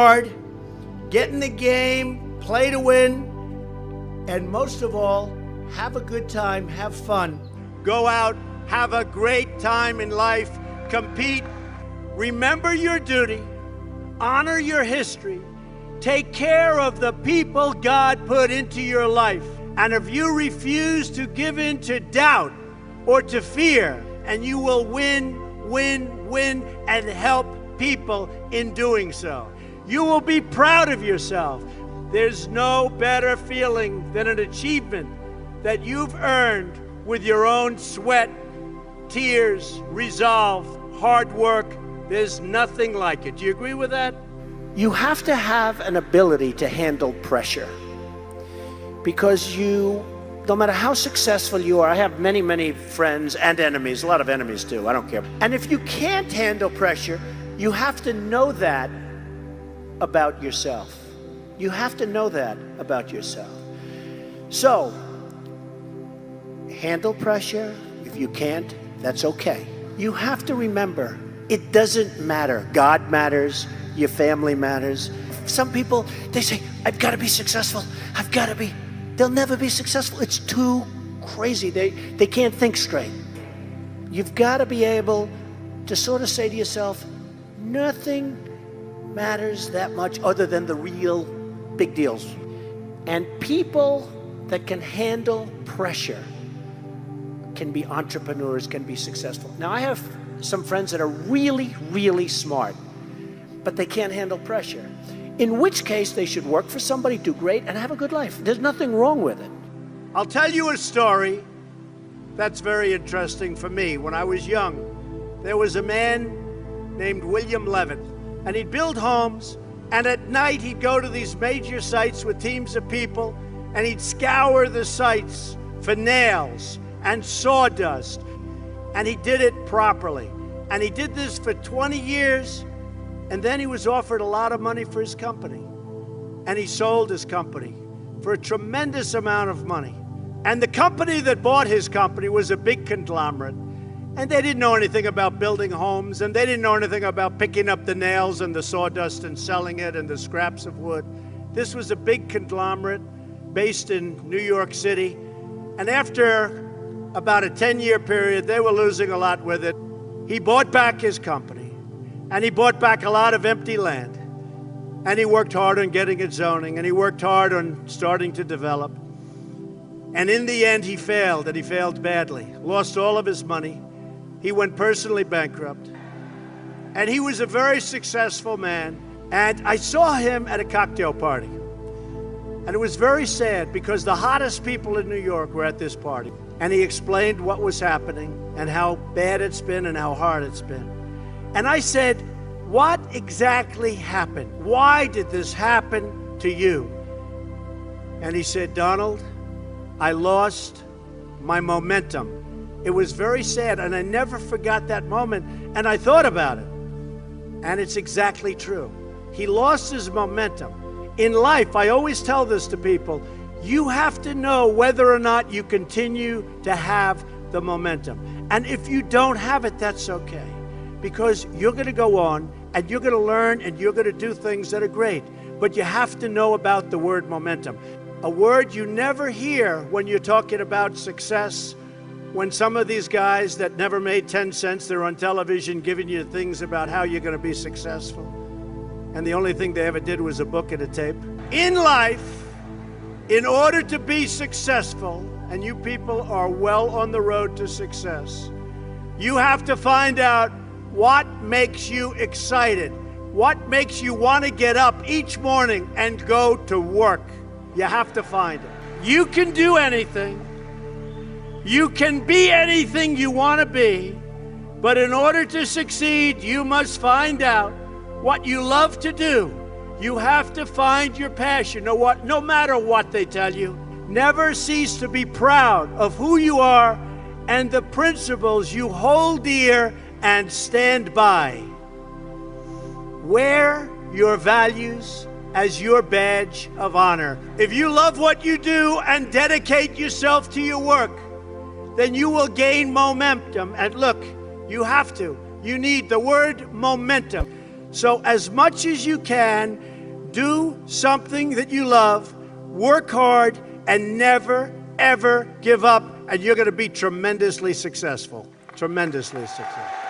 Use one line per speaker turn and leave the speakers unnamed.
hard, get in the game, play to win, and most of all, have a good time, have fun. Go out, have a great time in life, compete, remember your duty, honor your history, take care of the people God put into your life. And if you refuse to give in to doubt or to fear, and you will win, and help people in doing so. You will be proud of yourself. There's no better feeling than an achievement that you've earned with your own sweat, tears, resolve, hard work. There's nothing like it. Do you agree with that? You have to have an ability to handle pressure, because no matter how successful you are, I have many friends and enemies, a lot of enemies too, I don't care. And if you can't handle pressure, you have to know that about yourself. You have to know that about yourself. So, handle pressure. If you can't, that's okay. You have to remember, it doesn't matter. God matters, your family matters. Some people, they say, I've got to be successful, I've got to be. They'll never be successful. It's too crazy. They can't think straight. You've got to be able to sort of say to yourself, nothing matters that much other than the real big deals. And people that can handle pressure can be entrepreneurs, can be successful. Now, I have some friends that are really smart, but they can't handle pressure. In which case, they should work for somebody, do great, and have a good life. There's nothing wrong with it. I'll tell you a story that's very interesting for me. When I was young, there was a man named William Levitt, and he'd build homes, and at night he'd go to these major sites with teams of people, and he'd scour the sites for nails and sawdust, and he did it properly. And he did this for 20 years, and then he was offered a lot of money for his company. And he sold his company for a tremendous amount of money. And the company that bought his company was a big conglomerate. And they didn't know anything about building homes, and they didn't know anything about picking up the nails and the sawdust and selling it and the scraps of wood. This was a big conglomerate based in New York City. And after about a 10-year period, they were losing a lot with it. He bought back his company. And he bought back a lot of empty land. And he worked hard on getting it zoning, and he worked hard on starting to develop. And in the end, he failed, and he failed badly. Lost all of his money. He went personally bankrupt. And he was a very successful man. And I saw him at a cocktail party. And it was very sad, because the hottest people in New York were at this party. And he explained what was happening and how bad it's been and how hard it's been. And I said, what exactly happened? Why did this happen to you? And he said, Donald, I lost my momentum. It was very sad, and I never forgot that moment, and I thought about it. And it's exactly true. He lost his momentum. In life, I always tell this to people, you have to know whether or not you continue to have the momentum. And if you don't have it, that's okay. Because you're going to go on, and you're going to learn, and you're going to do things that are great. But you have to know about the word momentum. A word you never hear when you're talking about success. When some of these guys that never made 10 cents, they're on television giving you things about how you're going to be successful. And the only thing they ever did was a book and a tape. In life, in order to be successful, and you people are well on the road to success, you have to find out what makes you excited, what makes you want to get up each morning and go to work. You have to find it. You can do anything. You can be anything you want to be. But in order to succeed, you must find out what you love to do. You have to find your passion, no matter what they tell you. Never cease to be proud of who you are and the principles you hold dear and stand by. Wear your values as your badge of honor. If you love what you do and dedicate yourself to your work, then you will gain momentum. And look, you have to. You need the word momentum. So as much as you can, Do something that you love, work hard, and never, ever give up, and you're going to be tremendously successful. Tremendously successful.